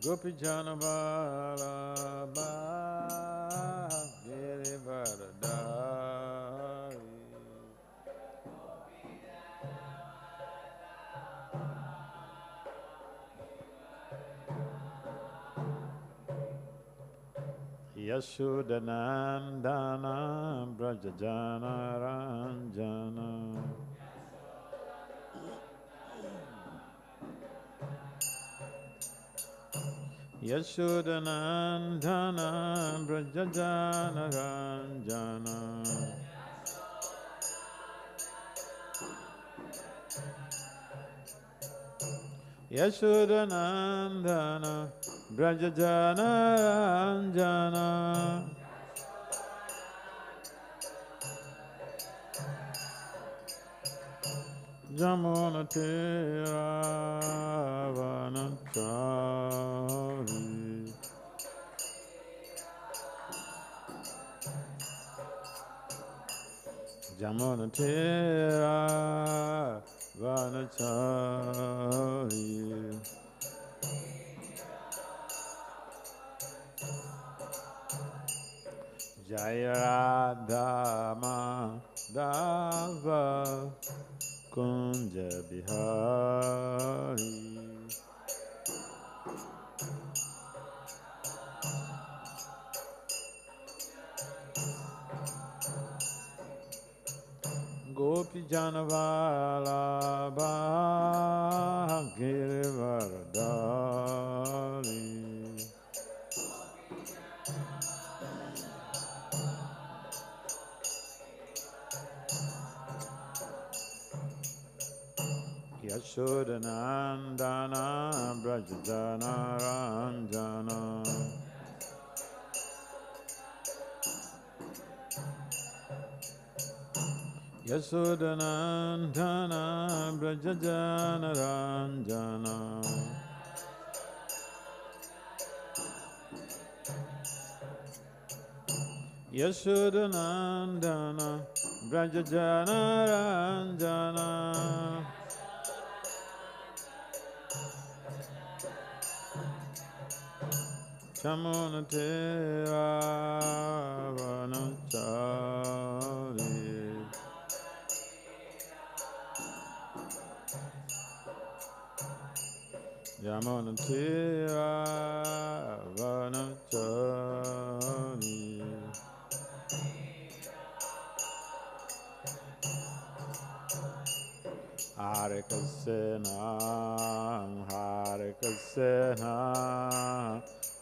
Gopijana Vallabha Girivardhari Yashodanandana Brajajana Ranjana Yashodanandana Brajajana Ranjana Yashodanandana Brajajana Ranjana Jamunatira Vanachari Jamunatira Vanachari Jaya Radha Madhava Kunja Bihari Gopi Janavalabha Girivardhari Yashodanandana Brajajana Ranjana Yashodanandana Brajajana Ranjana Yashodanandana Brajajana Ranjana Chamunatera Vanachari Yamunatera Vanachari Hare Kṛṣṇa Hare Kṛṣṇa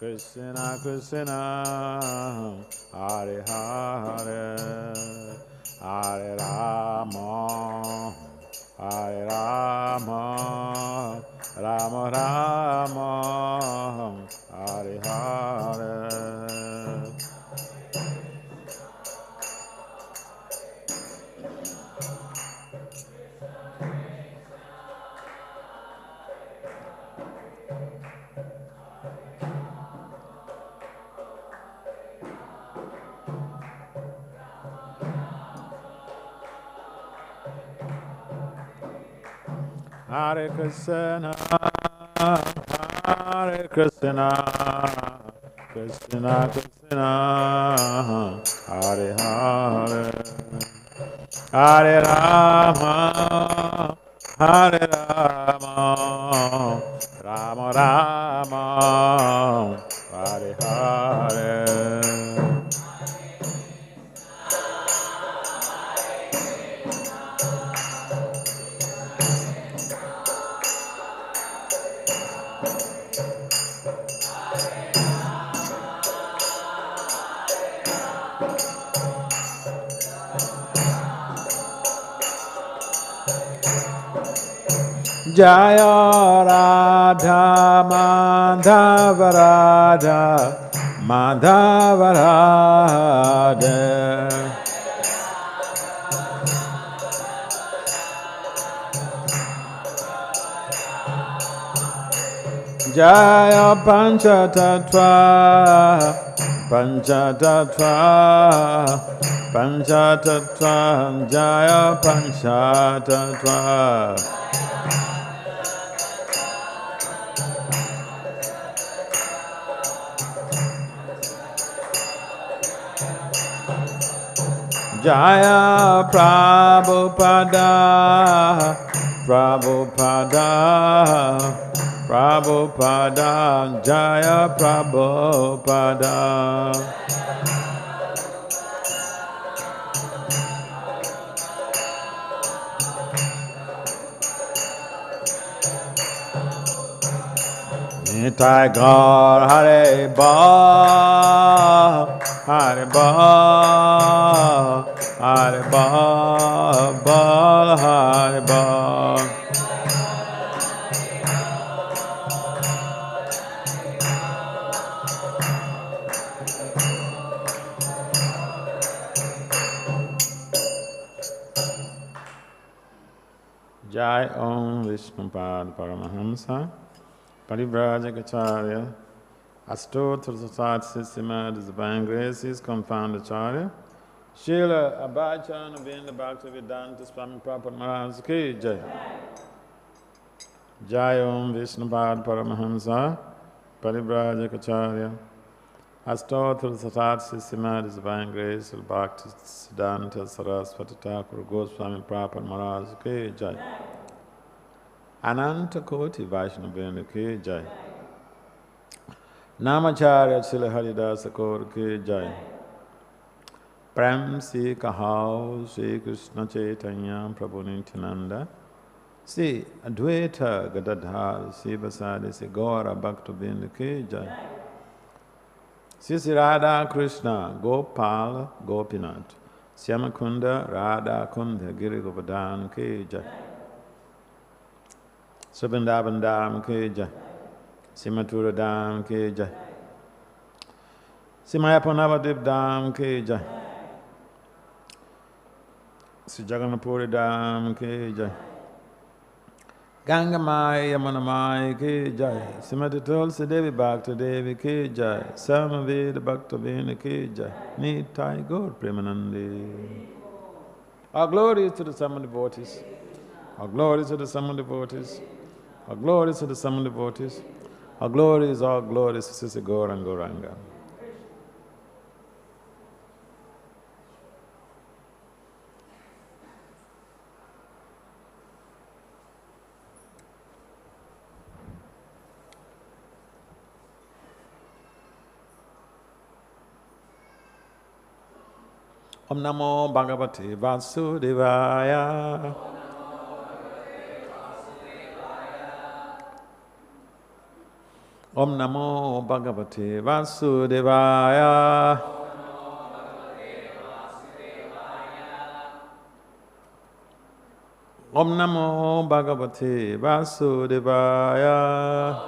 Kṛṣṇa Kṛṣṇa Hare Hare Hare Rama Hare Rama Rama Rama Hare Hare Hare Kṛṣṇa Hare Kṛṣṇa Kṛṣṇa Kṛṣṇa Hare Hare Hare Rama Hare Rama Rama Rama Hare Hare Jaya Radha Madhava Radha Madhava Radha Jaya Panchatattva Panchatattva Panchatattva Jaya Panchatattva Jaya Prabhupada, Prabhupada, Prabhupada, Jaya Prabhupada. Nitai Gaur Hare Bal, Hare Bal, Hare Bal, Bal, Hare Bal. Jai Om Vishnupad Paramahamsa Parivrajagacharya Astotra Sat Systema Divine Graces Confound Acharya Śrīla Abhacharya Govinda Bhakti Vedanta Swami Prabhupada Maharaj Ki Jai. Jai Om Vishnupad Paramahamsa Parivrajagacharya Astotra Sat Systema Divine Graces Bhakti Vedanta Saraswati Thakur Gosvāmī Prabhupada Maharaj Ki Jai. Ananta Koti Vaishnavendra Ki Jai. Namacharya Śrīla Haridasa Kaur Ki Jai. Prem Si Kahau Shri Kṛṣṇa Chaitanya Prabhu Nityananda Si Advaita Gadadhar Si Vasadi Si Gaura Bhaktivinoda Ki Jai. Si Radha Kṛṣṇa Gopala Gopinath Syamakunda Radha Kunda Giri Govardhan Ki Jai. Subindhavan Dham Ki Jai. Simathura Dham Ki Jai. Simayapanavadip Dham Ki Jai. Jagannathpuri Dham Ki Jai. Gangamai Yamunamai Ki Jai. Srimati Tulsi Devi Bhakta Devi Ki Jai. Samaveda Bhakta Vina Ki Jai. Nitai Gaur Premanandi. Our glory is to the summer devotees. Our glory is to the summer devotees. Our glory is to the summer devotees. Our glory is all glories to Sisi Gaur and Gauranga. Om Namo Bhagavate Vasudevaya. Om Namo Bhagavate Vasudevaya. Om Namo Bhagavate Vasudevaya.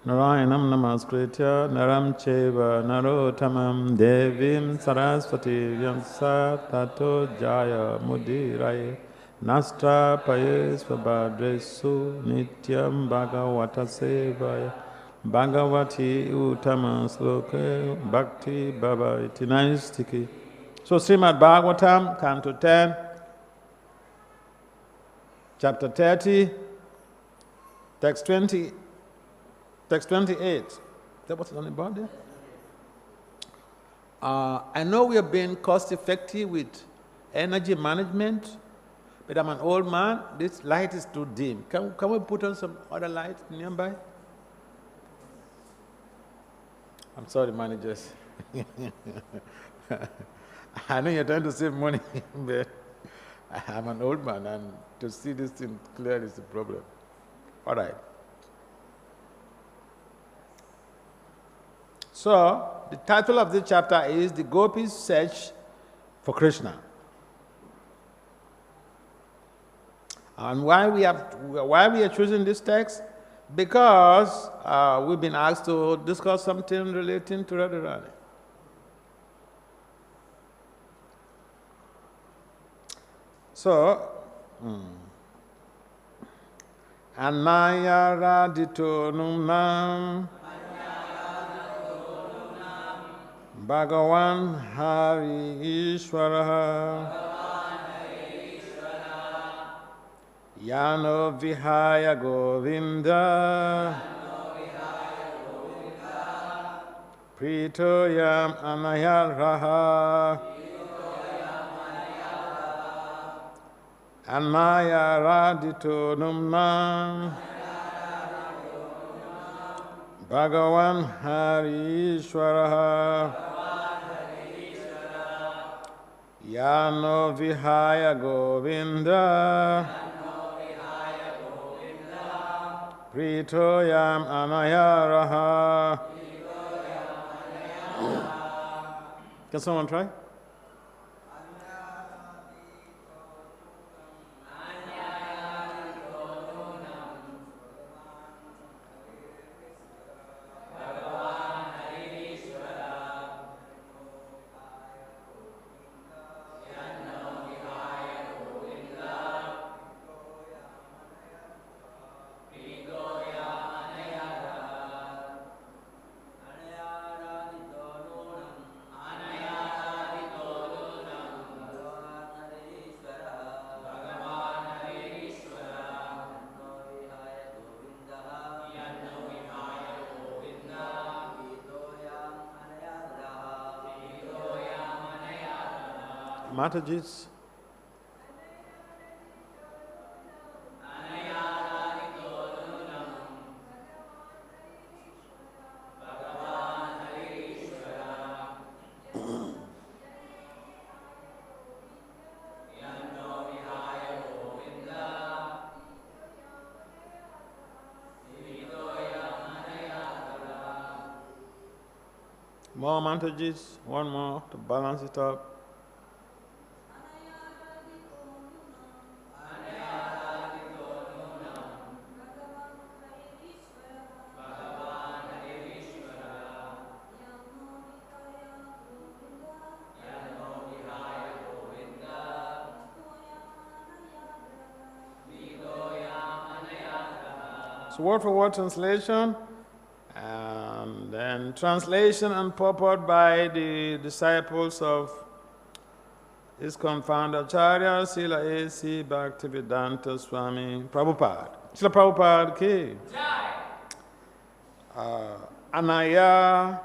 Narayanam Namaskritya Naram Cheva Narottamam Devim Saraswati Vyamsa Tato Jaya Mudiraya Nastra Payesvabhadresu Nityam Bhagavata Sevaya Bhagavati Uttama Sloka Bhakti Bhava Iti Naistiki. So Srimad Bhagavatam, Canto 10, Chapter 30, Text 20. Text 28. That was on the board there? I know we have been cost effective with energy management, but I'm an old man. This light is too dim. Can we put on some other light nearby? I'm sorry, managers. I know you're trying to save money, but I'm an old man, and to see this thing clear is a problem. All right. So, the title of this chapter is The Gopis' Search for Kṛṣṇa. And why we are choosing this text? Because we've been asked to discuss something relating to Radharani. So, anayārādhito nūnam bhagavan harir īśvaraḥ yano vihāya Govinda prīto yam anayad rahaḥ, anayārādhito nūnam, bhagavan harir īśvaraḥ, yano vihāya govinda, prīto yam anayārādhito. Can someone try? Mataji's. More Mataji's, one more to balance it up. So word for word translation, and then translation and purport by the disciples of his confounder Acharya Śrīla A.C. Bhaktivedanta Swami Prabhupada. Śrīla Prabhupada ki. Anayā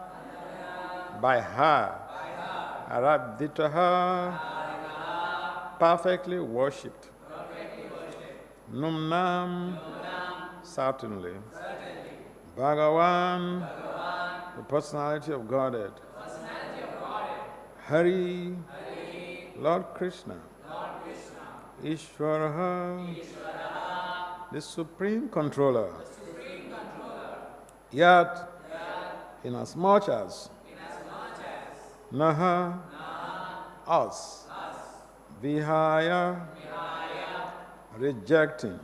by her, ārādhitaḥ, perfectly worshipped. Nūnam, certainly. Bhagavan, the personality of Godhead. Hariḥ, Lord Kṛṣṇa. īśvaraḥ, the supreme controller. Yet, inasmuch as naha, us, vihāya, rejecting,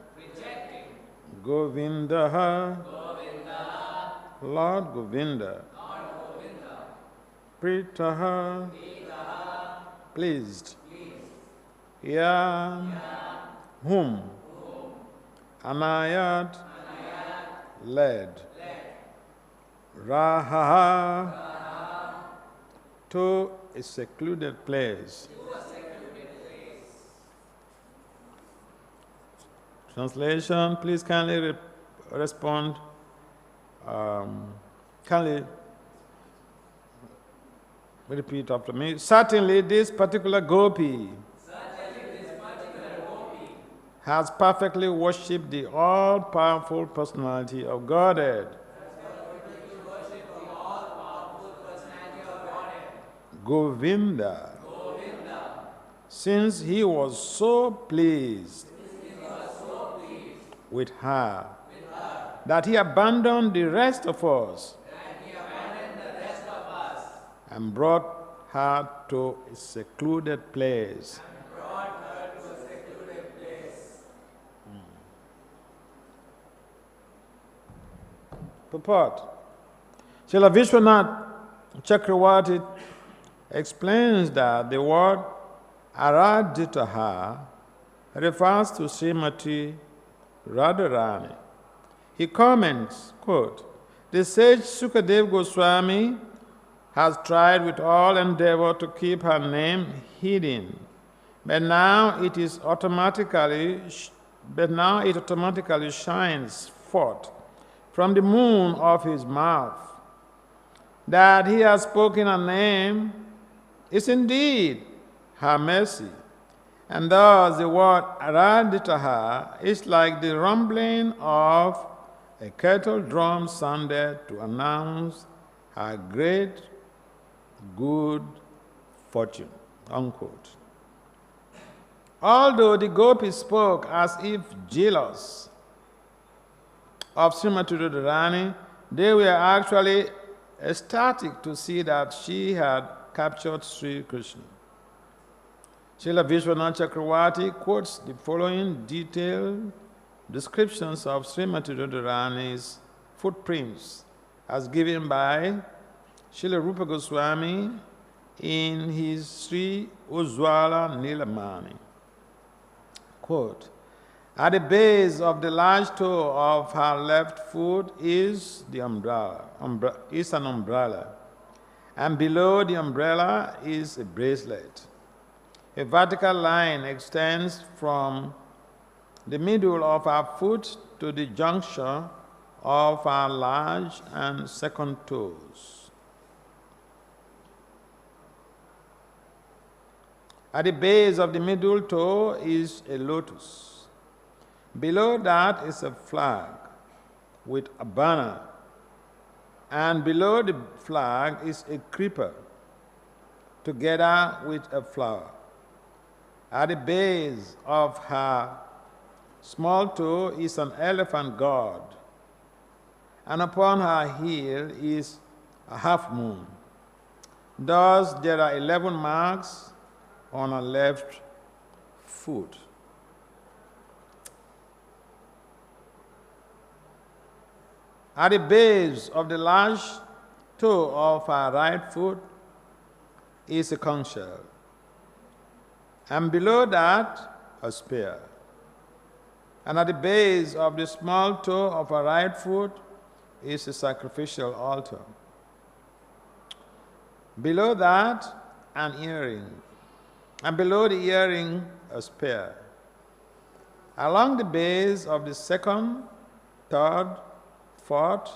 govindaḥ, Lord Govinda, prītaḥ, pleased, ya, whom, anayad, led, rahaḥ, to a secluded place. Translation, please kindly respond. Kindly repeat after me. Certainly this particular gopi has perfectly worshipped the all-powerful personality of Godhead. Govinda, since he was so pleased with her that he abandoned the rest of us and brought her to a secluded place. Purport. Śrīla Viśvanātha Cakravartī explains that the word ārādhitaḥ refers to Śrīmatī Rādhārāṇī. He comments, quote, "The sage Śukadeva Gosvāmī has tried with all endeavor to keep her name hidden, but now it automatically shines forth from the moon of his mouth. that he has spoken her name is indeed her mercy. And thus the word ārādhitaḥ is like the rumbling of a kettle drum sounded to announce her great good fortune, unquote. Although the gopis spoke as if jealous of Śrīmatī Rādhārāṇī, they were actually ecstatic to see that she had captured Sri Kṛṣṇa. Śrīla Viśvanātha Cakravartī quotes the following detailed descriptions of Śrīmatī Rādhārāṇī's footprints as given by Śrīla Gosvāmī in his Sri Ujjvala Nilamani. Quote, at the base of the large toe of her left foot is the is an umbrella, and below the umbrella is a bracelet. A vertical line extends from the middle of her foot to the juncture of her large and second toes. At the base of the middle toe is a lotus. Below that is a flag with a banner, and below the flag is a creeper together with a flower. At the base of her small toe is an elephant god, and upon her heel is a half moon. Thus there are 11 marks on her left foot. At the base of the large toe of her right foot is a conch shell, and below that a spear. And at the base of the small toe of her right foot is a sacrificial altar. Below that, an earring, and below the earring, a spear. Along the base of the second, third, fourth,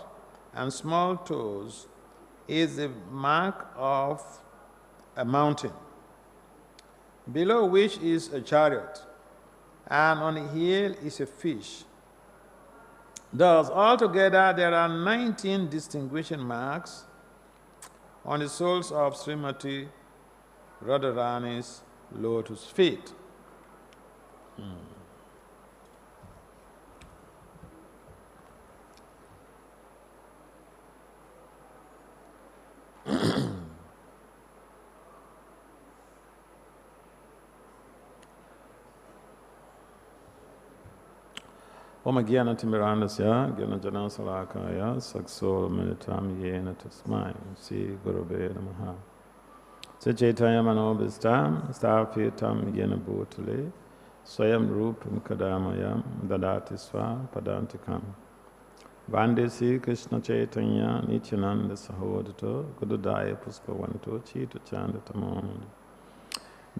and small toes is the mark of a mountain, below which is a chariot, and on the heel is a fish. Thus, altogether, there are 19 distinguishing marks on the soles of Śrīmatī Rādhārāṇī's lotus feet. Om Jnana-timirandasya Jnana-jana-salakaya Sakso-militam yena tasmai Sri Gurave Namaha Sachaitanya Manobhistam Sthapitam Yena Bhutale Swayam Rupam Kadamayam Dadati Sva Padantikam Vande Sri Kṛṣṇa Chaitanya Nityananda Sahodito Gududaya Puspavanto Chita Chanda Tamamani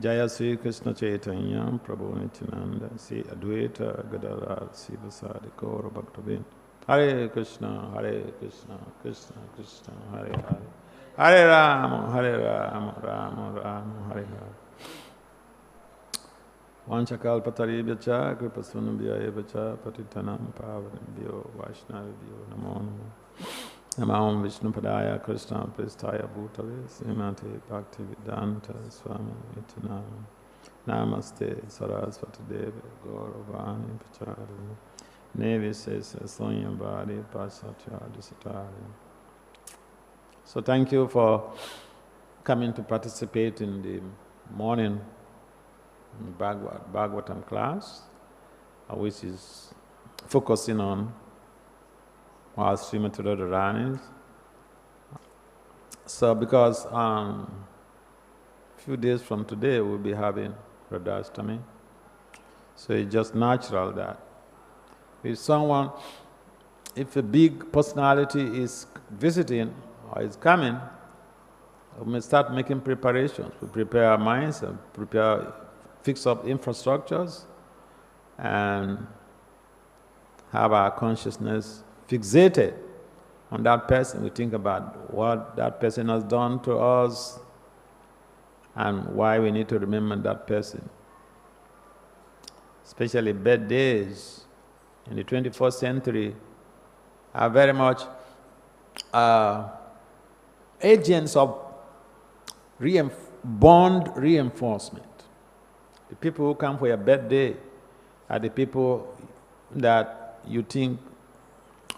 Jaya Sri Kṛṣṇa Chaitanya Prabhu Nityananda Sri Advaita Gadadhara Sri Vasadi Gaura Bhaktavinda Hare Kṛṣṇa Hare Kṛṣṇa Kṛṣṇa Kṛṣṇa Hare Hare Hare Rama Rama Rama Hare Hare Vanchakalpataribhyacha Kripasunabhyacha Patitanam Pavanabhyo Vaishnavibhyo Namo Namo Namam Vishnupadaya Kṛṣṇa Pristaya Bhutale Śrīmatī Bhakti Vedanta Swami Nityanam Namaste Saraswati Devi Gauravani Pachari Nevi Sesa Sonyambhadi Pasatya Disatari. So thank you for coming to participate in the morning Bhagavatam class, which is focusing on our Śrīmatī Rādhārāṇī. So because a few days from today we'll be having Radhaଷ୍ଟami, so it's just natural that if a big personality is visiting or is coming, we may start making preparations. We prepare our minds and fix up infrastructures and have our consciousness fixated on that person. We think about what that person has done to us and why we need to remember that person. Especially birthdays in the 21st century are very much agents of bond reinforcement. The people who come for your birthday are the people that you think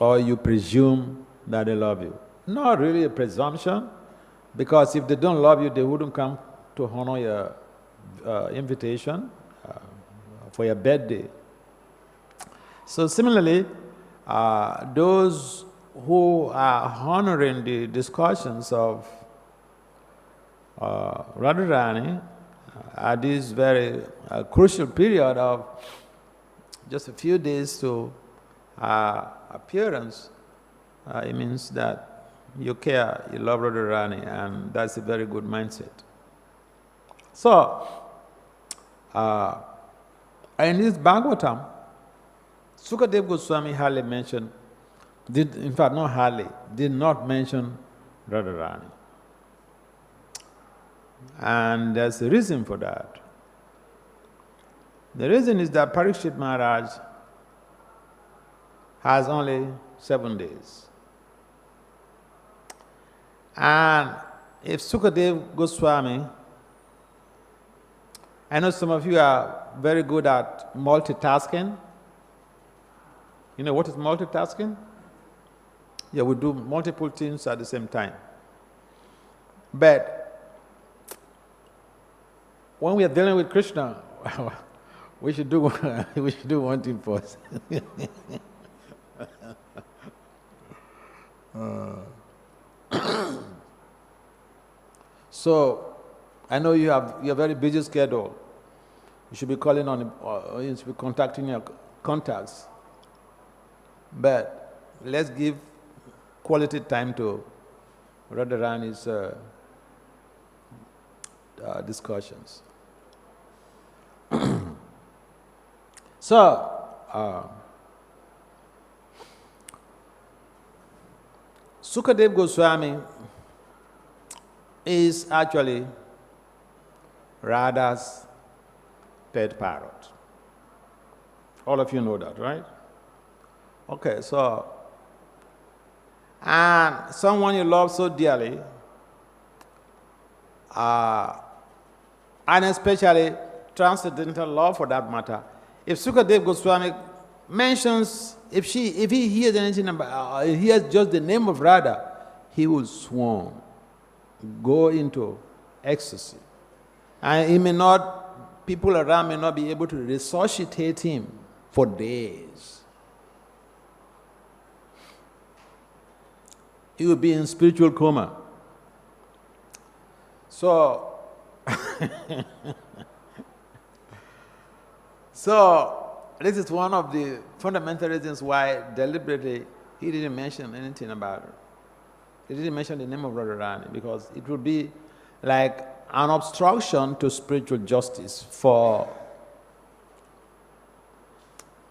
or you presume that they love you. Not really a presumption, because if they don't love you, they wouldn't come to honor your invitation for your birthday. So similarly, those who are honoring the discussions of Radharani at this very crucial period of just a few days to appearance, it means that you care, you love Radharani, and that's a very good mindset. So, in this Bhagavatam, Śukadeva Gosvāmī hardly mentioned, did not mention Radharani. And there's a reason for that. The reason is that Parikshit Maharaj has only 7 days. And if Śukadeva Gosvāmī, I know some of you are very good at multitasking. You know what is multitasking? Yeah, we do multiple things at the same time. But when we are dealing with Kṛṣṇa, we should do one thing first. So, I know you have a very busy schedule. You should be calling on, you should be contacting your contacts. But let's give quality time to Radharani's discussions. So, Śukadeva Gosvāmī is actually Radha's pet parrot. All of you know that, right? Okay, so, and someone you love so dearly, and especially transcendental love for that matter, if Śukadeva Gosvāmī mentions, if he hears anything about, he hears just the name of Radha, he will swoon, go into ecstasy. And he may not, people around may not be able to resuscitate him for days. He will be in spiritual coma. So, this is one of the fundamental reasons why deliberately he didn't mention anything about her. He didn't mention the name of Radharani because it would be like an obstruction to spiritual justice for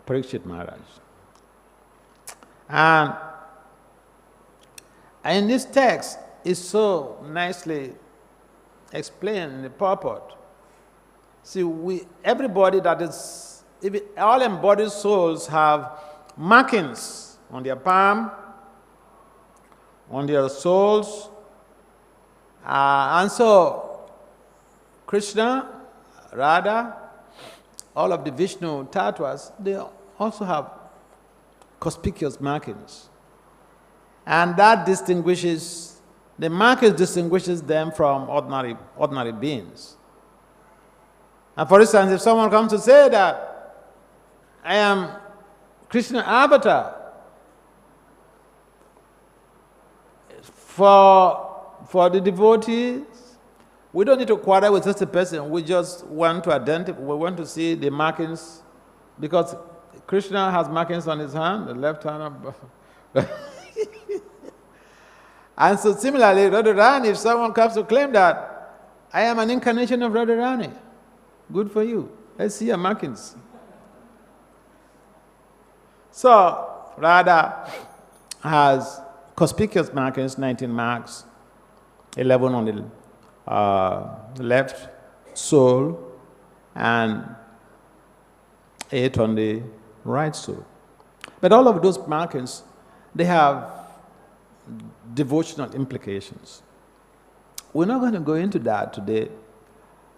Parikshit Maharaj. And in this text is so nicely explained in the purport. See, everybody that is, all embodied souls have markings on their palm, on their souls, and so Kṛṣṇa, Radha, all of the Vishnu tattvas, they also have conspicuous markings. And that distinguishes, the markings distinguishes them from ordinary beings. And for instance, if someone comes to say that I am Kṛṣṇa avatar, for the devotees, we don't need to quarrel with such a person. We just want to identify, we want to see the markings, because Kṛṣṇa has markings on his hand, the left hand. And so similarly, Radharani, if someone comes to claim that I am an incarnation of Radharani, good for you. Let's see your markings. So, Radha has conspicuous markings, 19 marks, 11 on the left sole, and 8 on the right sole. But all of those markings, they have devotional implications. We're not going to go into that today.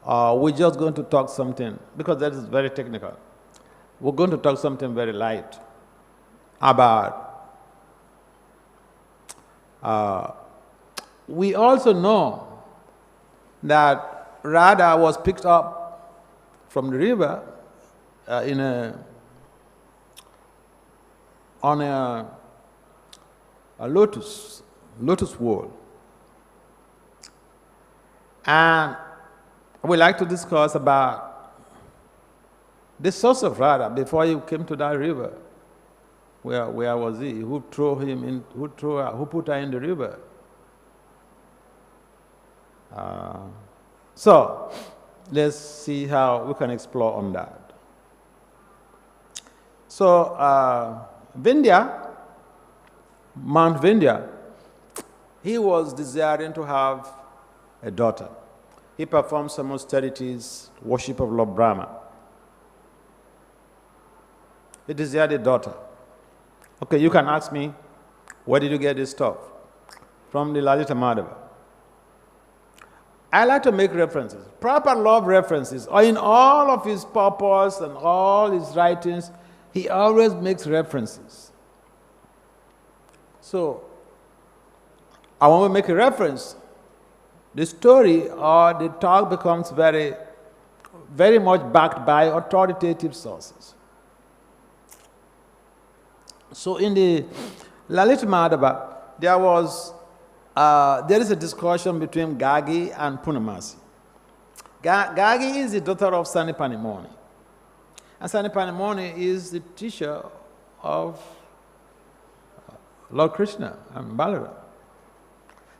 We're just going to talk something, because that is very technical. We're going to talk something very light about. We also know that Radha was picked up from the river on a lotus wall. And we like to discuss about the source of Radha before he came to that river. Where was he? Who threw him in? Who put her in the river? So let's see how we can explore on that. So Vindhya, Mount Vindhya, he was desiring to have a daughter. He performed some austerities, worship of Lord Brahma. He desired a daughter. Okay, you can ask me, where did you get this stuff? From the Lalita Madhava. I like to make references, proper love references, or in all of his purpose and all his writings, he always makes references. So, I want to make a reference. The story or the talk becomes very, very much backed by authoritative sources. So in the Lalita Madhava, there is a discussion between Gagi and Purnamasi. Gagi is the daughter of Sanipanimoni. And Sanipanimoni is the teacher of Lord Kṛṣṇa and Balaram.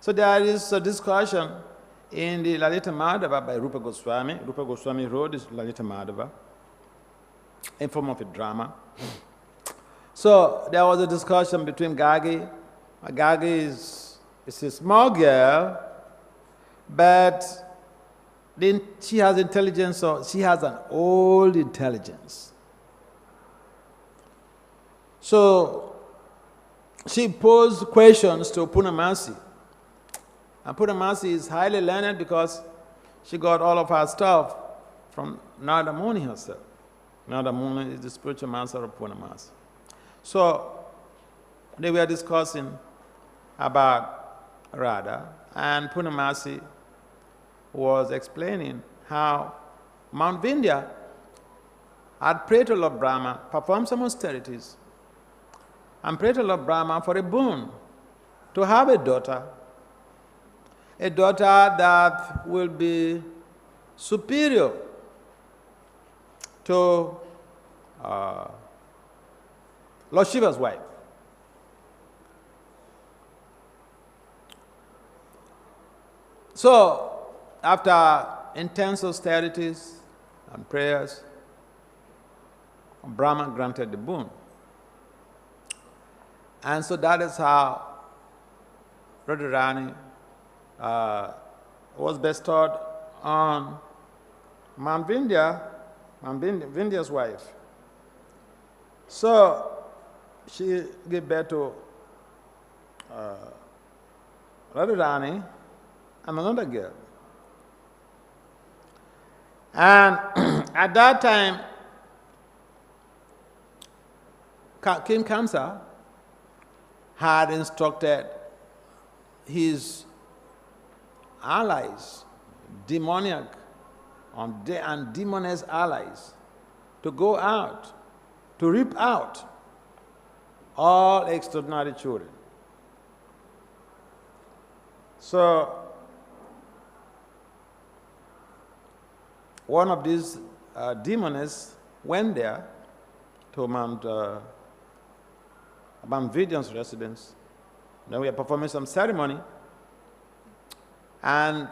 So there is a discussion in the Lalita Madhava by Rupa Gosvāmī. Rupa Gosvāmī wrote this Lalita Madhava in form of a drama. So there was a discussion between Gagi. Gagi is a small girl, but then she has intelligence, so she has an old intelligence. So she posed questions to Purnamasi. And Purnamasi is highly learned because she got all of her stuff from Narada Muni herself. Narada Muni is the spiritual master of Purnamasi. So they were discussing about Radha, and Purnamasi was explaining how Mount Vindhya had prayed to Lord Brahma, performed some austerities, and prayed to Lord Brahma for a boon, to have a daughter that will be superior to Lord Shiva's wife. So, after intense austerities and prayers, Brahma granted the boon. And so that is how Radharani was bestowed on Mount Vindhya, Vindhya's wife. So she gave birth to Radharani and another girl. And at that time, King Kamsa had instructed his allies, demoniac and demoness allies, to go out, to rip out all extraordinary children. So, one of these demons went there to Mount Vidyan's residence. Then we were performing some ceremony, and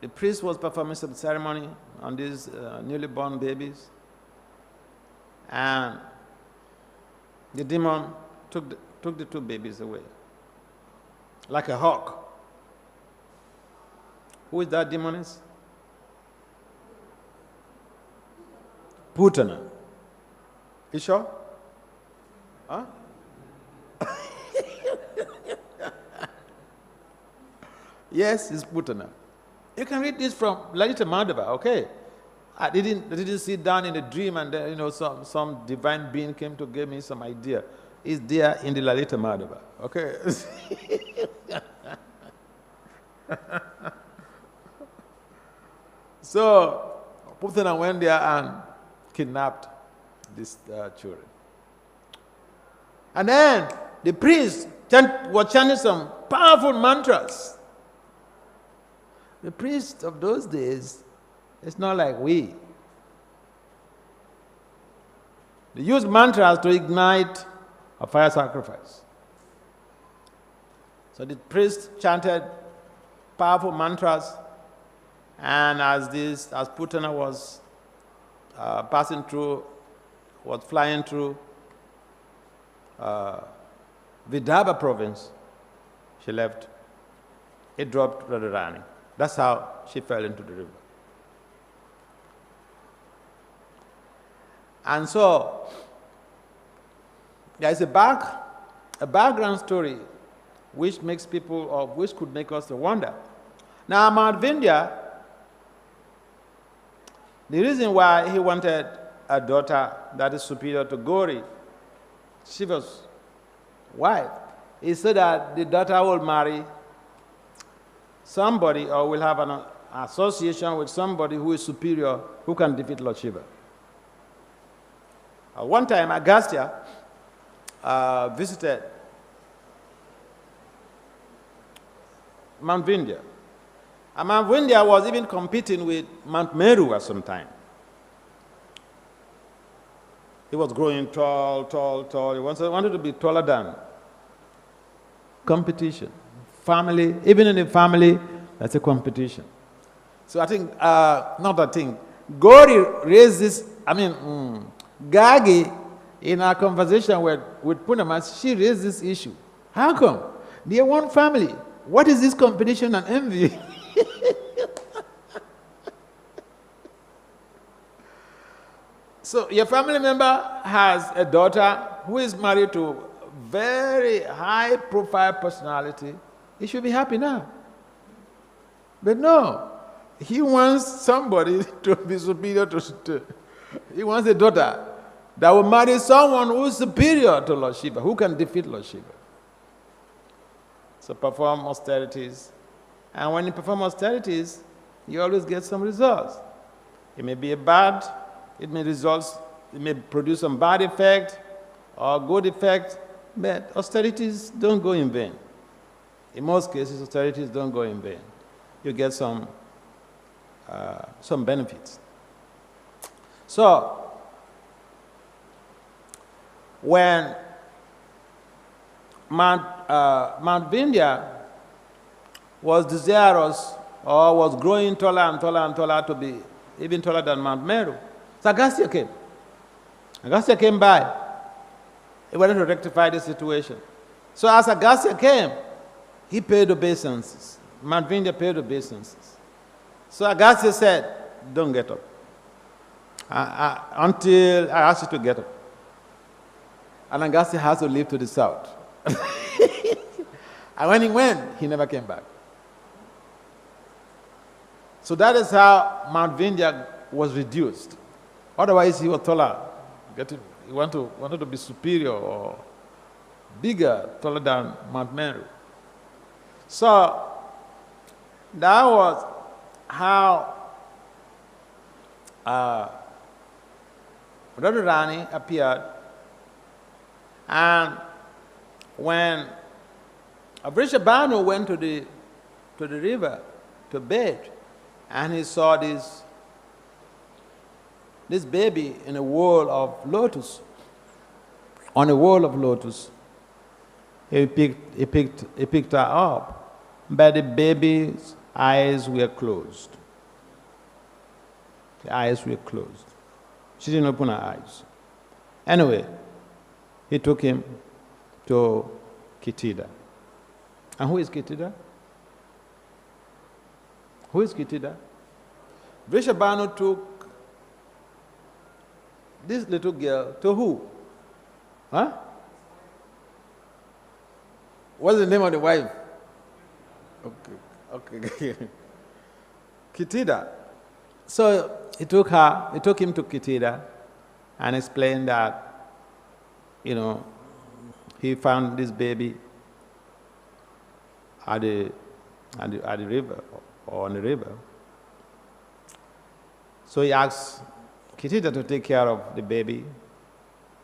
the priest was performing some ceremony on these newly born babies, and the demon took the two babies away. like a hawk. Who is that demoness? Putana. You sure? Huh? Yes, it's Putana. You can read this from Lalita Madhava, okay? I didn't sit down in a dream and some divine being came to give me some idea. It's there in the Lalita Madhava, okay? So, Putana went there and kidnapped these children. And then the priest was chanting some powerful mantras. The priest of those days, it's not like we. They used mantras to ignite a fire sacrifice. So the priest chanted powerful mantras, and as Putana was passing through, was flying through Vidarbha province, she left. It dropped Radharani. That's how she fell into the river. And so, there is a background story which makes people, or which could make us to wonder. Now, Mount Vindhya, the reason why he wanted a daughter that is superior to Gauri, Shiva's wife, is so that the daughter will marry somebody or will have an association with somebody who is superior, who can defeat Lord Shiva. One time, Agastya visited Mount Vindhya. And Mount Vindhya was even competing with Mount Meru at some time. He was growing tall. He wanted to be taller than competition. Family, even in a family, that's a competition. So I think, Gauri raised this, Gagi, in our conversation with Punamas, she raised this issue. How come? They are one family. What is this competition and envy? So your family member has a daughter who is married to a very high-profile personality. He should be happy now. But no, he wants somebody to be superior to he wants a daughter that will marry someone who is superior to Lord Shiva, who can defeat Lord Shiva. So perform austerities. And when you perform austerities, you always get some results. It may be it may produce some bad effect or good effect, but austerities don't go in vain. In most cases, austerities don't go in vain. You get some benefits. So, when Mount Vindhya was desirous or was growing taller and taller to be even taller than Mount Meru, so Agastya came. Agastya came by. He wanted to rectify the situation. So as Agastya came, he paid obeisances. Mount Vindhya paid obeisances. So Agastya said, don't get up. Until I ask you to get up. And Agastya has to leave to the south. And when he went, he never came back. So that is how Mount Vindhya was reduced. Otherwise, he was taller. He wanted to be superior or bigger, taller than Mount Meru. So that was how Radharani appeared. And when Vrishabhanu went to the river to bathe, and he saw this baby in a wall of lotus, on a wall of lotus, he picked her up, but the baby's eyes were closed. The eyes were closed. She didn't open her eyes. Anyway, he took him to Kitida. And who is Kitida? Who is Kitida? Vrishabhanu took this little girl to who? Huh? What's the name of the wife? Okay. Kitida. So he took him to Kitida and explained that, he found this baby at the river or on the river. So he asked Kitida to take care of the baby.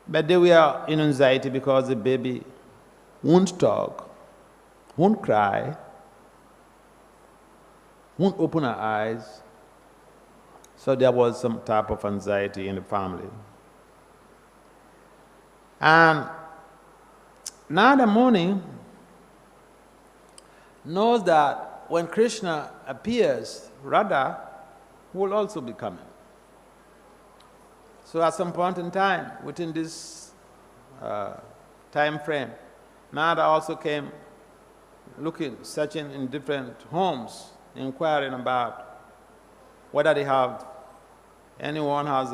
But they were in anxiety because the baby won't talk, won't cry, won't open her eyes. So there was some type of anxiety in the family. And Narada Muni knows that when Kṛṣṇa appears, Radha will also be coming. So at some point in time, within this time frame, Narada also came searching in different homes, inquiring about whether they have, anyone has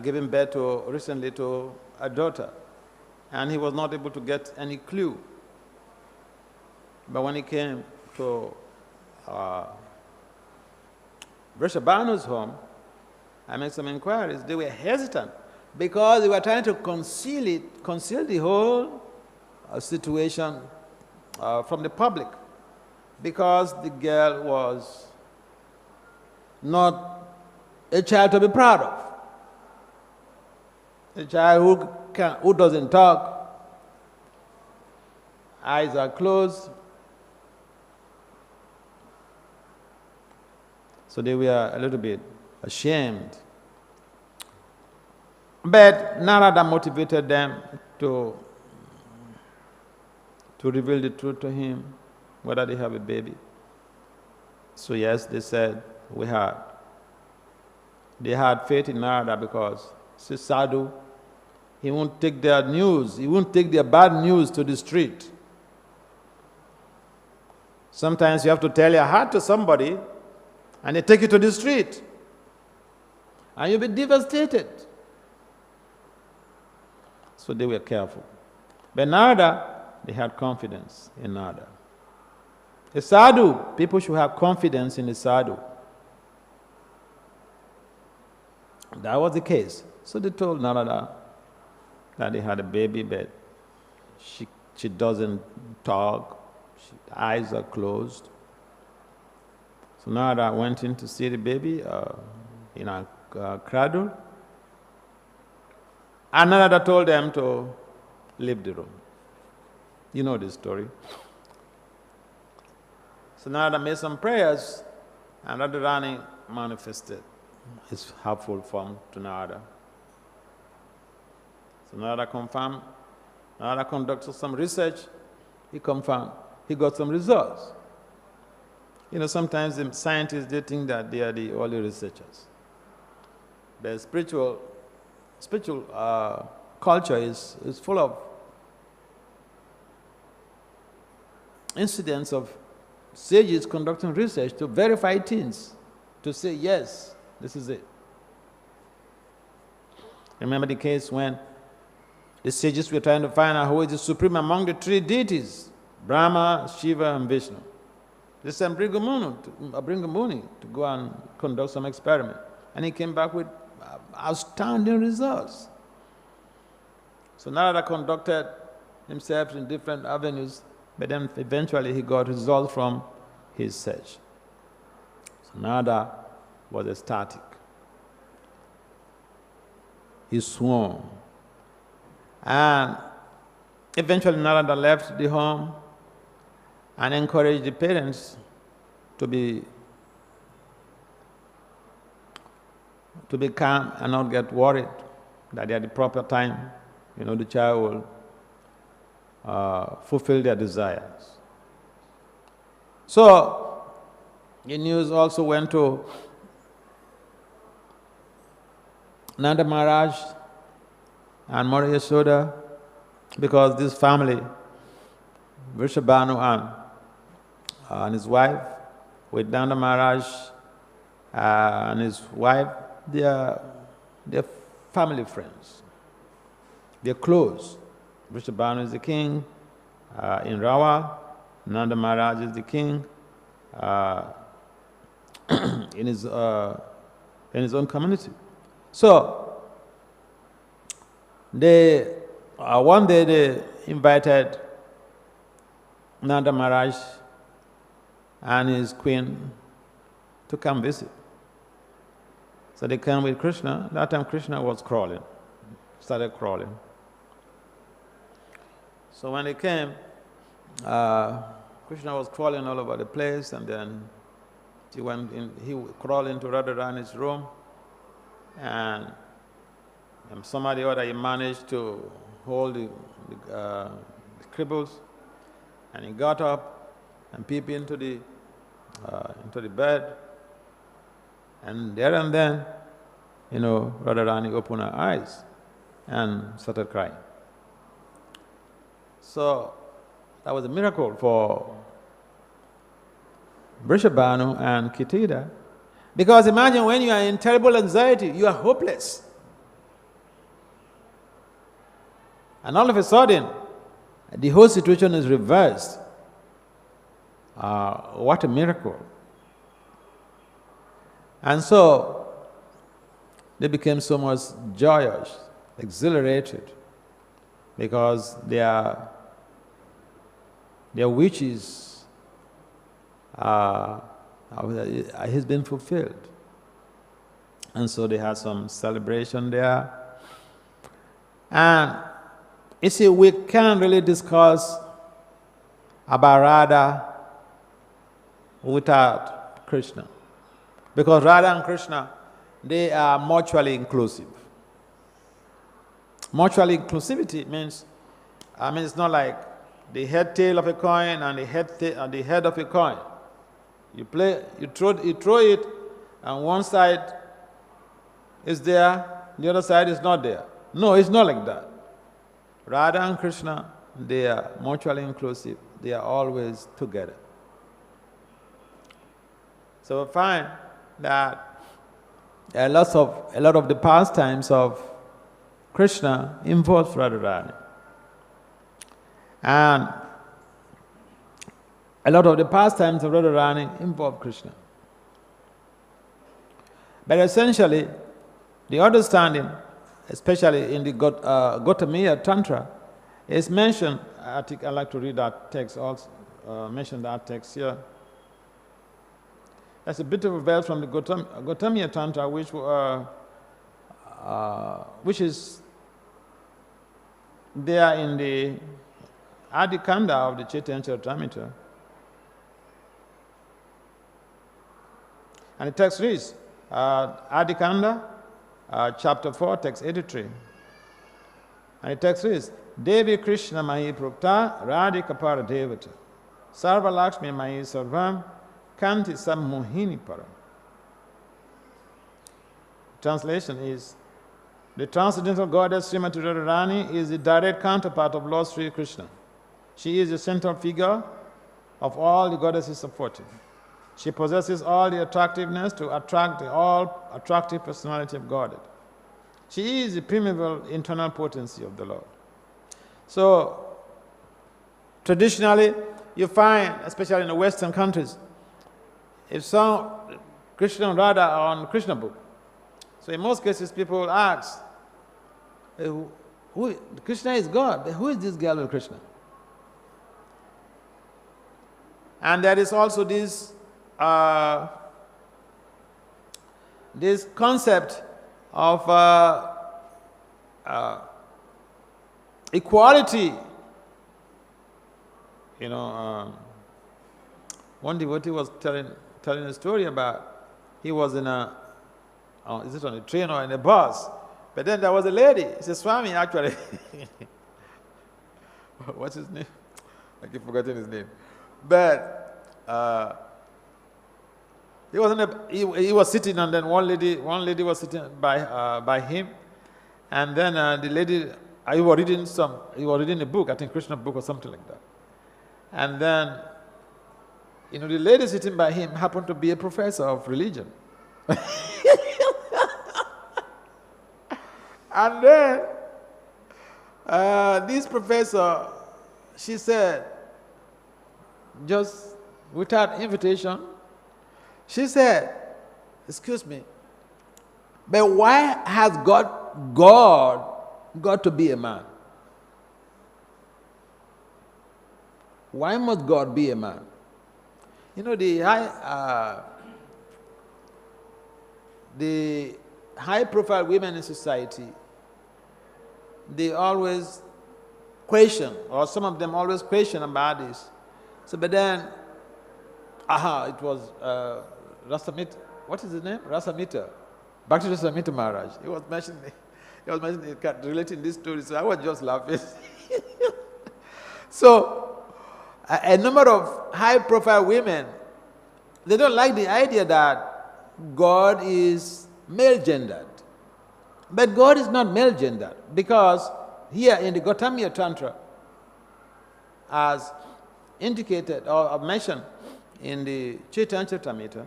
given birth recently to a daughter. And he was not able to get any clue. But when he came to Vrishabhanu's home, I made some inquiries. They were hesitant because they were trying to conceal the whole situation from the public, because the girl was not a child to be proud of. A child who doesn't talk, eyes are closed. So they were a little bit ashamed. But Narada motivated them to reveal the truth to him, whether they have a baby. So yes, they said, we had. They had faith in Narada because he's sadhu. He won't take their news, he won't take their bad news to the street. Sometimes you have to tell your heart to somebody and they take you to the street. And you'll be devastated. So they were careful. But Narada, they had confidence in Narada. A sadhu, people should have confidence in a sadhu. That was the case. So they told Narada that they had a baby, but she doesn't talk, eyes are closed. So Narada went in to see the baby in a cradle. And Narada told them to leave the room. You know this story. So Narada made some prayers, and Radharani manifested his helpful form to Narada. So Narada confirmed. Narada conducted some research. He confirmed. He got some results. Sometimes the scientists, they think that they are the only researchers. The spiritual culture is full of incidents of sages conducting research to verify things, to say, yes, this is it. Remember the case when the sages were trying to find out who is the supreme among the three deities, Brahma, Shiva, and Vishnu. They sent Bringamuni to go and conduct some experiment. And he came back with astounding results. So Narada conducted himself in different avenues, but then eventually he got results from his search. So Narada was ecstatic. He swore. And eventually Narada left the home and encouraged the parents to be calm and not get worried, that at the proper time, the child will fulfill their desires. So, the news also went to Nanda Maharaj and Mother Yasoda, because this family Vrishabhanu and his wife, with Nanda Maharaj and his wife, they are family friends. They're close. Vrishabhanu is the king in Rawa. Nanda Maharaj is the king in his own community. So they one day they invited Nanda Maharaj and his queen to come visit. So they came with Kṛṣṇa. That time Kṛṣṇa was crawling, started crawling. So when they came, Kṛṣṇa was crawling all over the place, and then he crawled into Radharani's room, and somebody or other he managed to hold the cribbles, and he got up and peeped into the bed, and there and then, Radharani opened her eyes and started crying. So that was a miracle for Vrishabhanu and Kitida, because imagine when you are in terrible anxiety, you are hopeless. And all of a sudden, the whole situation is reversed. What a miracle. And so, they became so much joyous, exhilarated, because their wishes has been fulfilled. And so they had some celebration there. And you see, we can't really discuss about Radha without Kṛṣṇa, because Radha and Kṛṣṇa, they are mutually inclusive. Mutual inclusivity means, it's not like the head tail of a coin and the head of a coin. You throw it, and one side is there, the other side is not there. No, it's not like that. Radha and Kṛṣṇa, they are mutually inclusive. They are always together. So we find that a lot of the pastimes of Kṛṣṇa involves Radharani. And a lot of the pastimes of Radharani involve Kṛṣṇa. But essentially, the understanding, especially in the Gautamiya Tantra, is mentioned. I think I'd like to read that text also, mention that text here. That's a bit of a verse from the Gautamiya Tantra, which is there in the Adikanda of the Chaitanya Charitamrita. And the text reads, Adikanda, chapter 4, text 83. And the text reads, Devi Kṛṣṇa Mahi Prukta Radhika Para Devata Sarva Lakshmi Mahi Sarvam Kanti Sammohini Param. Translation is, the transcendental goddess Śrīmatī Rādhārāṇī is the direct counterpart of Lord Sri Kṛṣṇa. She is the central figure of all the goddesses of fortune. She possesses all the attractiveness to attract the all-attractive personality of Godhead. She is the primeval internal potency of the Lord. So, traditionally, you find, especially in the Western countries, if some Kṛṣṇa and Radha are on Kṛṣṇa book, so in most cases people ask, Kṛṣṇa is God, but who is this girl with Kṛṣṇa? And there is also this concept of equality. One devotee was telling a story about, he was in is it on a train or in a bus? But then there was a lady. He said, Swami, actually. What's his name? I keep forgetting his name. But he was sitting, and then one lady was sitting by him, and then the lady, he was reading a book, I think Kṛṣṇa book or something like that. And then, the lady sitting by him happened to be a professor of religion. And then, this professor, she said, just without invitation, she said, excuse me, but why has God got to be a man? Why must God be a man? The high-profile women in society, they always question, or some of them always question about this. So, but then, it was Rasamita. What is his name? Rasamita. Bhakti Rasamita Maharaj. He was mentioning, relating this story, so I was just laughing. So, a number of high-profile women, they don't like the idea that God is male-gendered. But God is not male-gendered, because here in the Gautamiya Tantra, as indicated or mentioned in the Chaitanya Charitamrita,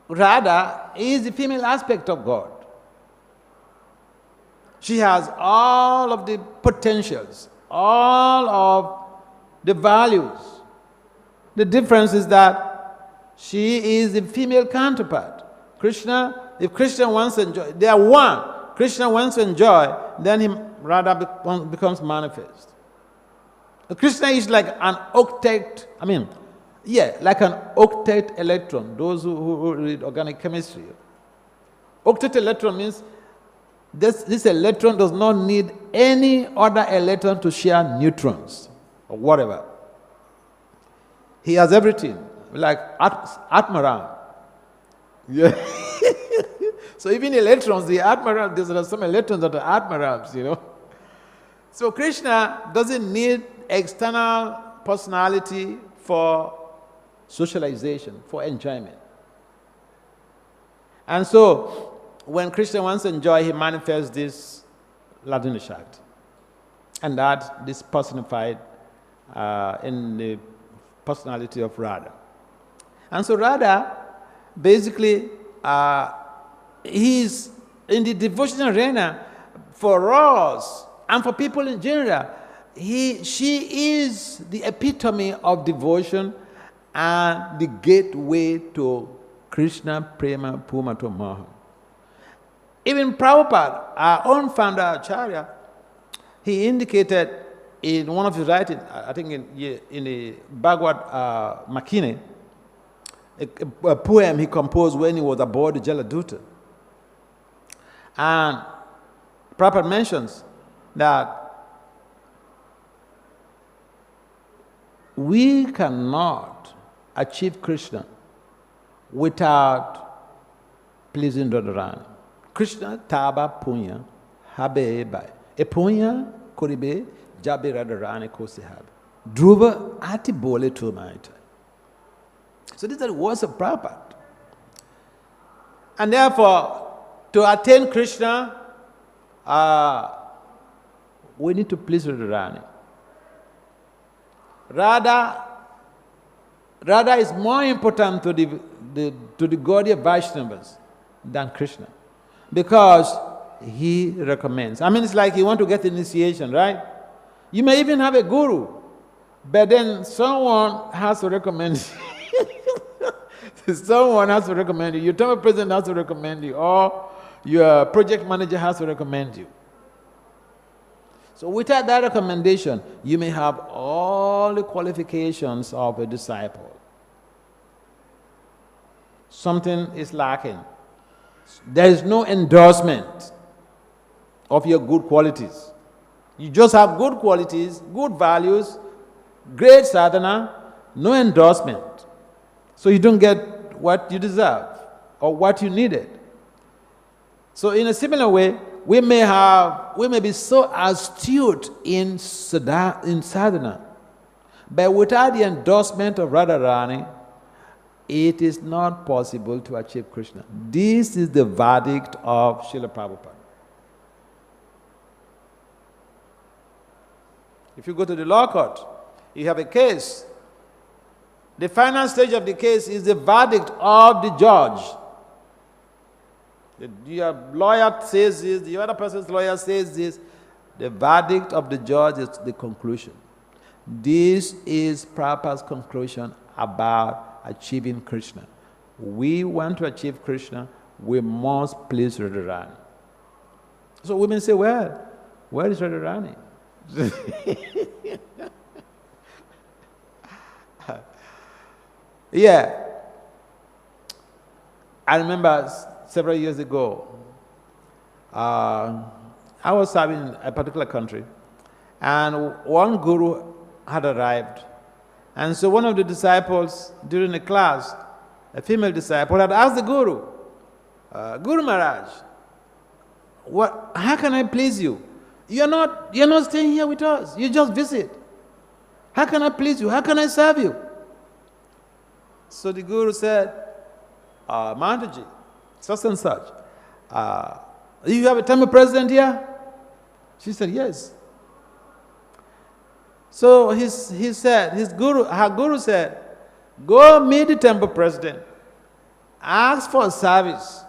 Radha is the female aspect of God. She has all of the potentials, all of the values. The difference is that she is the female counterpart. Kṛṣṇa, if Kṛṣṇa wants to enjoy, they are one. Kṛṣṇa wants to enjoy, then Radha becomes manifest. Kṛṣṇa is like an octet, like an octet electron, those who read organic chemistry. Octet electron means this electron does not need any other electron to share neutrons or whatever. He has everything, like Atmaram. Yeah. So even electrons, there are some electrons that are Atmarams, So Kṛṣṇa doesn't need external personality for socialization, for enjoyment. And so, when Kṛṣṇa wants to enjoy, he manifests this Ladini Shakti. And that is personified in the personality of Radha. And so Radha, basically, he's in the devotional arena for us and for people in general. She is the epitome of devotion and the gateway to Krishna Prema Pumato Maha. Even Prabhupada, our own founder Acharya, he indicated in one of his writings, I think in the Bhagavad Makine, a poem he composed when he was aboard the Jaladuta. And Prabhupada mentions that we cannot achieve Kṛṣṇa without pleasing Radharani. Kṛṣṇa taba punya habe bai. E punya koribe jabe Radharani kosihab. Dhruva ati bole tu maita. So these are the words of Prabhupada. And therefore, to attain Kṛṣṇa, we need to please Radharani. Radha is more important to the Gaudiya Vaishnavas than Kṛṣṇa, because he recommends. It's like you want to get initiation, right? You may even have a guru, but then someone has to recommend you. Someone has to recommend you. Your temple president has to recommend you, or your project manager has to recommend you. So without that recommendation, you may have all the qualifications of a disciple. Something is lacking. There is no endorsement of your good qualities. You just have good qualities, good values, great sadhana, no endorsement. So you don't get what you deserve or what you needed. So in a similar way, we may be so astute in sadhana, but without the endorsement of Radharani, it is not possible to achieve Kṛṣṇa. This is the verdict of Srila Prabhupada. If you go to the law court, You have a case. The final stage of the case is the verdict of the judge. Your lawyer says this, the other person's lawyer says this. The verdict of the judge is the conclusion. This is Prabhupada's conclusion about achieving Kṛṣṇa. We want to achieve Kṛṣṇa, we must please Radharani. So women say, well, where is Radharani? Yeah. I remember several years ago, I was serving a particular country, and one guru had arrived. And so one of the disciples during the class, a female disciple, had asked the guru, Guru Maharaj, how can I please you? You're not staying here with us. You just visit. How can I please you? How can I serve you? So the guru said, Maharaj, such and such, you have a temple president here? She said, yes. So her guru said, go meet the temple president, ask for a service.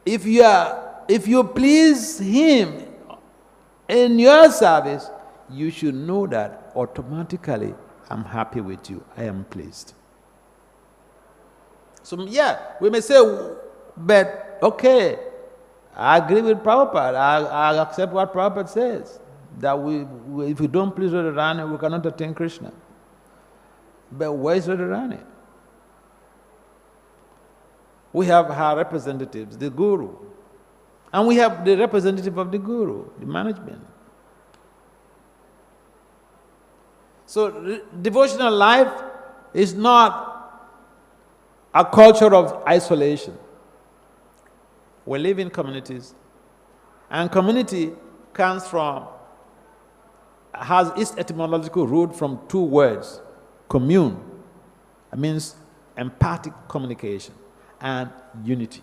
If you please him in your service, you should know that automatically I'm happy with you, I am pleased. So yeah, we may say, but okay, I agree with Prabhupada, I accept what Prabhupada says, that if we don't please Radharani, we cannot attain Kṛṣṇa. But where is Radharani? We have her representatives, the guru. And we have the representative of the guru, the management. So devotional life is not a culture of isolation. We live in communities. And community has its etymological root from two words. Commune, it means empathic communication, and unity.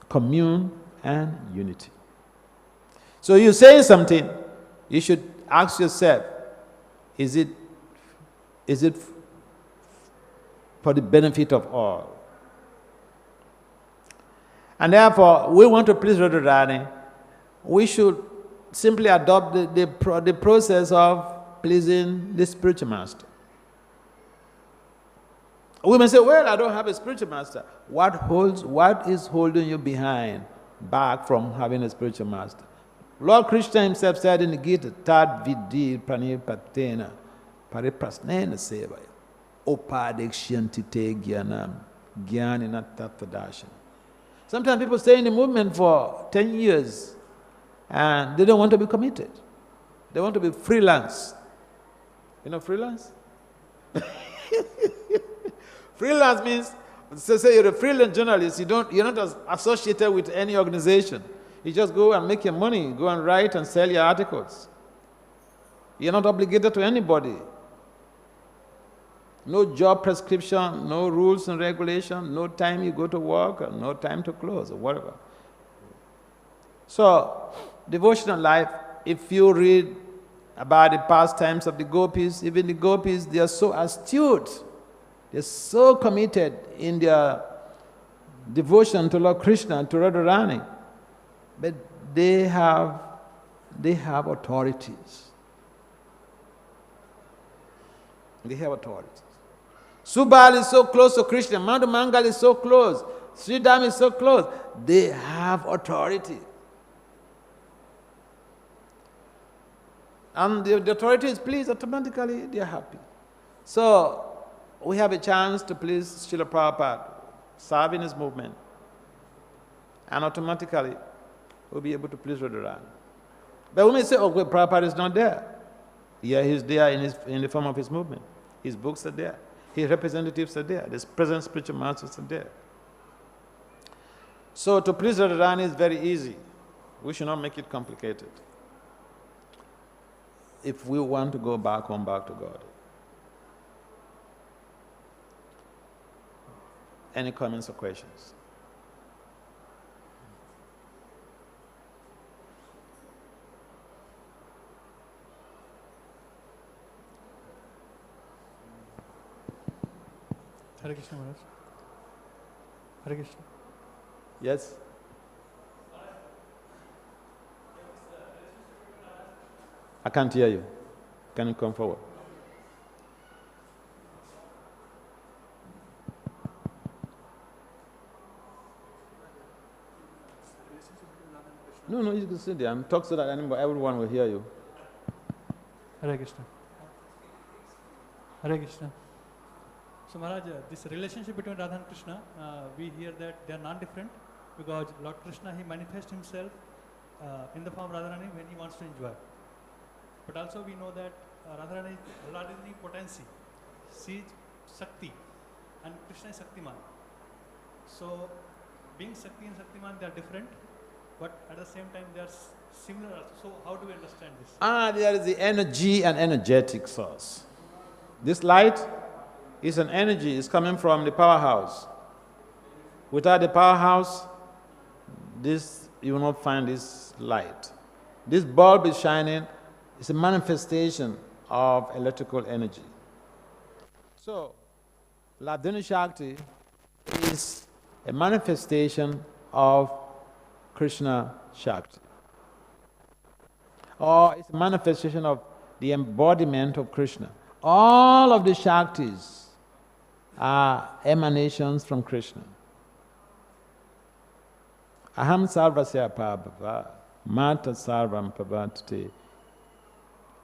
Commune and unity. So you're saying something, you should ask yourself, is it for the benefit of all? And therefore, we want to please Radharani, we should simply adopt the process of pleasing the spiritual master. We may say, well, I don't have a spiritual master. What is holding you back from having a spiritual master? Lord Kṛṣṇa himself said in the Gita, Tad Vidhi Pranipatena Pariprasnena Sevaya Upadekshantite Gyanam Gyanina Tattvadashan. Sometimes people stay in the movement for 10 years and they don't want to be committed. They want to be freelance. You know freelance? Freelance means, say you're a freelance journalist, you're not associated with any organization. You just go and make your money, go and write and sell your articles. You're not obligated to anybody. No job prescription, no rules and regulations, no time you go to work, or no time to close, or whatever. So, devotional life, if you read about the pastimes of the gopis, even the gopis, they are so astute, they're so committed in their devotion to Lord Kṛṣṇa, to Radharani, but they have authorities. They have authorities. Subal is so close to Kṛṣṇa, Madhu Mangal is so close, Sridham is so close. They have authority. And the authority is pleased, automatically they are happy. So, we have a chance to please Srila Prabhupada, serve in his movement, and automatically we'll be able to please Radharani. But we may say, oh, well, Prabhupada is not there. Yeah, he's there in the form of his movement. His books are there. His representatives are there. His present spiritual masters are there. So to please Radharani is very easy. We should not make it complicated if we want to go back to God. Any comments or questions? Hare Krishna Maharaj. Hare Krishna. Yes? I can't hear you. Can you come forward? No, you can sit there and talk so that everyone will hear you. Hare Krishna. Hare Krishna. So Maharaj, this relationship between Radha and Krishna, we hear that they are non-different because Lord Krishna, he manifests himself in the form of Radharani when he wants to enjoy. But also we know that Radharani is potency. She is Shakti and Krishna is Shaktiman. So being Shakti and Shaktiman, they are different, but at the same time they are similar also. So how do we understand this? There is the energy and energetic source. This light is an energy, it's coming from the powerhouse. Without the powerhouse, you will not find this light. This bulb is shining, it's a manifestation of electrical energy. So, Laduni Shakti is a manifestation of Krishna Shakti. Or it's a manifestation of the embodiment of Krishna. All of the Shaktis are emanations from Krishna. Aham sarvasya pabhava, mata sarvam pavatati.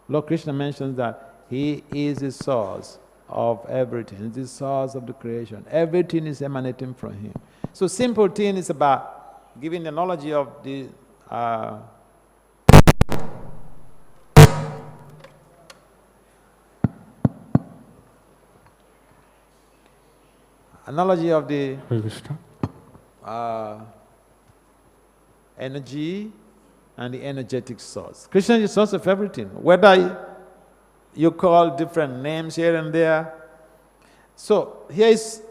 Lord Krishna mentions that he is the source of everything. He is the source of the creation. Everything is emanating from him. So simple thing is about giving the knowledge of the analogy of the energy and the energetic source. Krishna is the source of everything. Whether you call different names here and there. So here is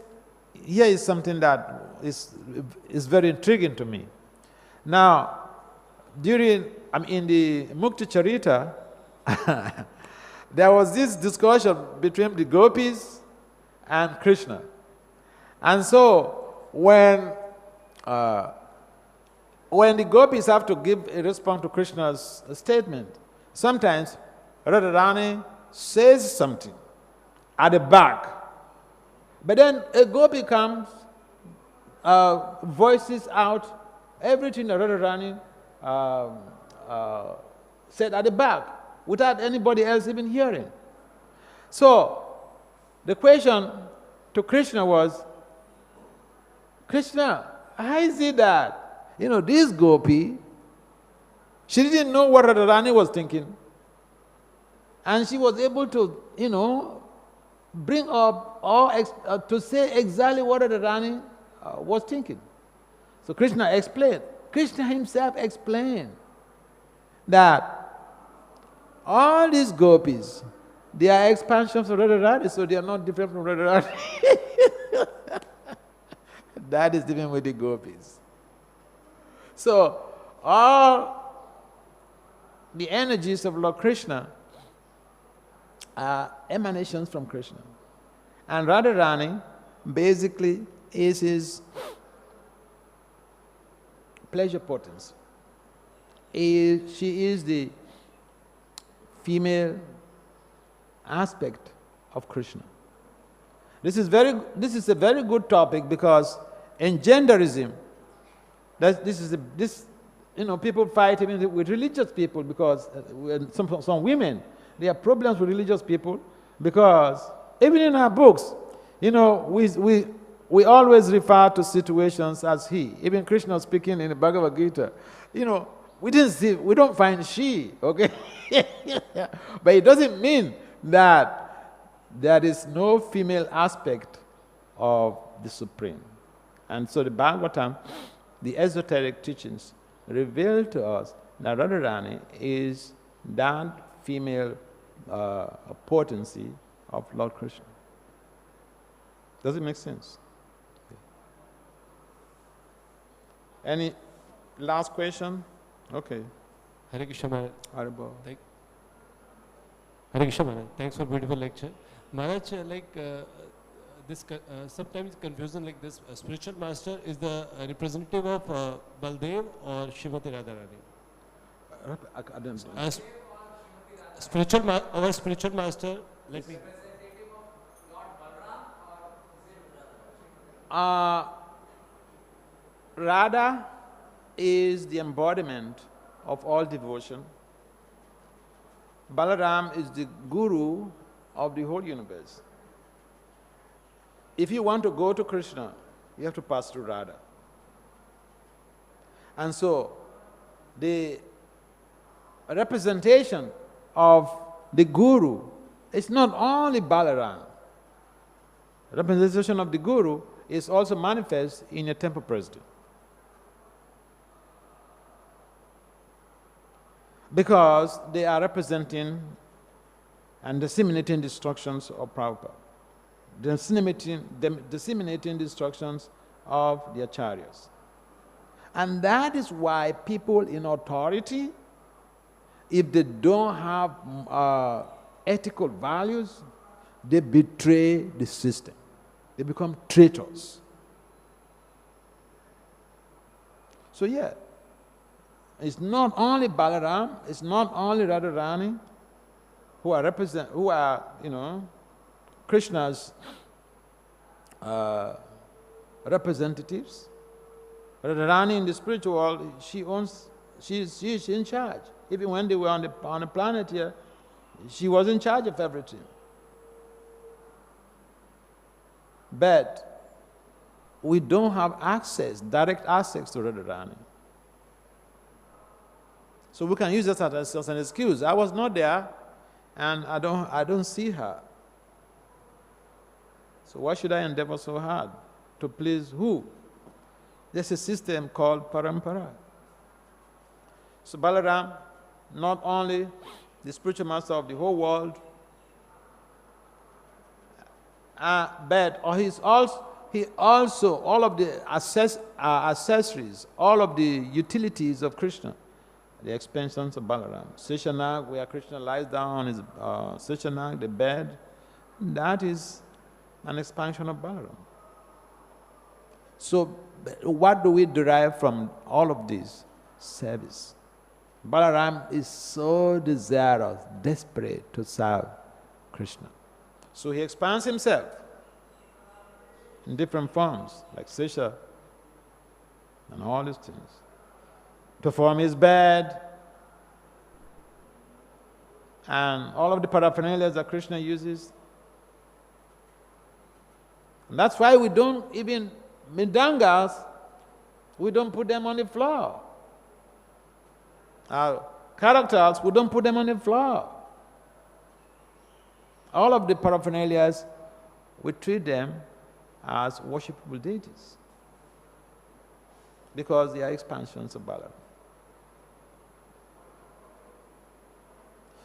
something that is very intriguing to me. Now, in the Mukti Charita, there was this discussion between the gopis and Krishna. And so, when the gopis have to give a response to Krishna's statement, sometimes Radharani says something at the back, but then a gopi comes, voices out everything that Radharani said at the back, without anybody else even hearing. So, the question to Krishna was, Krishna, how is it that, this gopi, she didn't know what Radharani was thinking, and she was able to, bring up or to say exactly what Radharani was thinking. So Krishna explained. Krishna himself explained that all these gopis, they are expansions of Radharani, so they are not different from Radharani. That is different with the gopis. So, all the energies of Lord Krishna are emanations from Krishna. And Radharani basically is his pleasure potency. She is the female aspect of Krishna. This is a very good topic because in genderism, people fight even with religious people because some women, they have problems with religious people because even in our books, we always refer to situations as he. Even Krishna speaking in the Bhagavad Gita, we don't find she, okay? But it doesn't mean that there is no female aspect of the Supreme. And so the Bhagavatam, the esoteric teachings, reveal to us that Radharani is that female potency of Lord Krishna. Does it make sense? Any last question? Okay. Hare Krishna Maharaj. Haribo. Hare Krishna Maharaj. Thanks for beautiful lecture. Maharaj, sometimes confusion like this. A spiritual master is the representative of Baldev or Śrīmatī Rādhārāṇī. Our spiritual master, let me. Radha is the embodiment of all devotion. Balaram is the guru of the whole universe. If you want to go to Kṛṣṇa, you have to pass through Radha. And so, the representation of the guru is not only Balaram. Representation of the guru is also manifest in a temple president. Because they are representing and disseminating the instructions of Prabhupada, disseminating the instructions of the acharyas. And that is why people in authority, if they don't have ethical values, they betray the system. They become traitors. So yeah, it's not only Balaram, it's not only Radharani who are Krishna's representatives. Radharani in the spiritual world, she's in charge. Even when they were on the planet here, she was in charge of everything. But we don't have direct access to Radharani. So we can use that as an excuse. I was not there, and I don't see her. So why should I endeavor so hard to please who? There's a system called parampara. So Balaram, not only the spiritual master of the whole world, but he also all of the accessories, all of the utilities of Kṛṣṇa, the expansions of Balaram. Seshanag, where Kṛṣṇa lies down on his Seshanag, the bed, that is an expansion of Balaram. So what do we derive from all of this? Service. Balaram is so desirous, desperate to serve Kṛṣṇa. So he expands himself in different forms, like Sesha and all these things. Perform his bed and all of the paraphernalia that Kṛṣṇa uses. And that's why we don't even, Mridangas, we don't put them on the floor. Our characters, we don't put them on the floor. All of the paraphernalia, we treat them as worshipable deities because they are expansions of Balaram.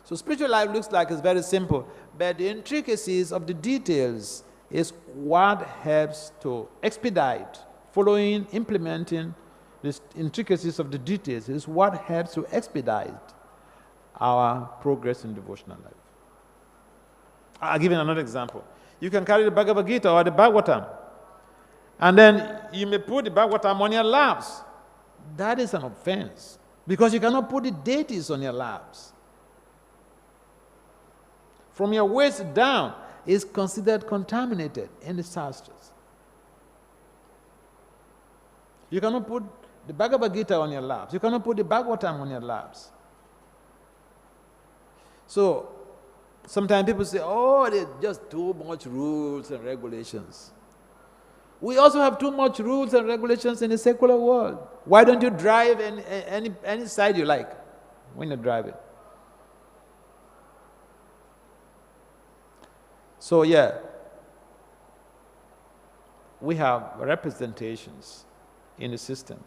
So spiritual life looks like it's very simple, but the intricacies of the details is what helps to expedite, following, implementing the intricacies of the details is what helps to expedite our progress in devotional life. I'll give you another example. You can carry the Bhagavad Gita or the Bhagavatam, and then you may put the Bhagavatam on your laps. That is an offense, because you cannot put the deities on your laps. From your waist down is considered contaminated in the Shastras. You cannot put the Bhagavad Gita on your laps. You cannot put the Bhagavatam on your laps. So, sometimes people say, oh, there's just too much rules and regulations. We also have too much rules and regulations in the secular world. Why don't you drive any side you like when you're driving? So yeah, we have representations in the system.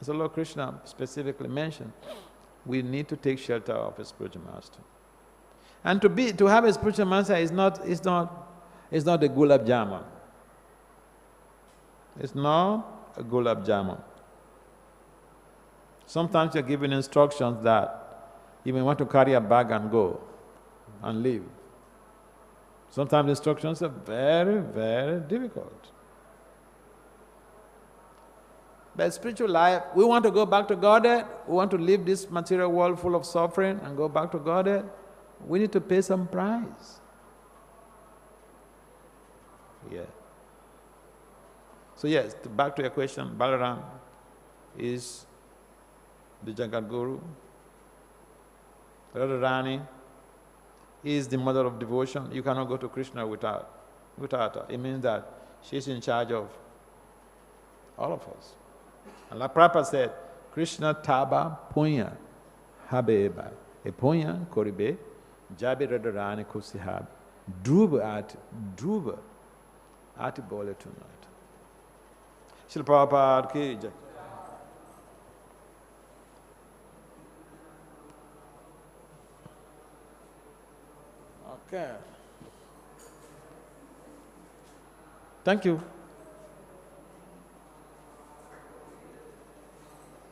As the Lord Kṛṣṇa specifically mentioned, we need to take shelter of a spiritual master. And to have a spiritual master is not a gulab jamun. It's not a gulab jamun. Sometimes you're given instructions that you may want to carry a bag and go and leave. Sometimes the instructions are very, very difficult. But spiritual life, we want to go back to Godhead, we want to leave this material world full of suffering and go back to Godhead, we need to pay some price. Yeah. So yes, back to your question, Balaram is the Jagat Guru. Radharani is the mother of devotion. You cannot go to Kṛṣṇa without her. It means that she's in charge of all of us. And like Prabhupada said, Kṛṣṇa taba punya habeba. E punya koribe, jabe Radharani kusihab. Druba ati bole tonight. Śrīla Prabhupada ki jai. Okay. Thank you.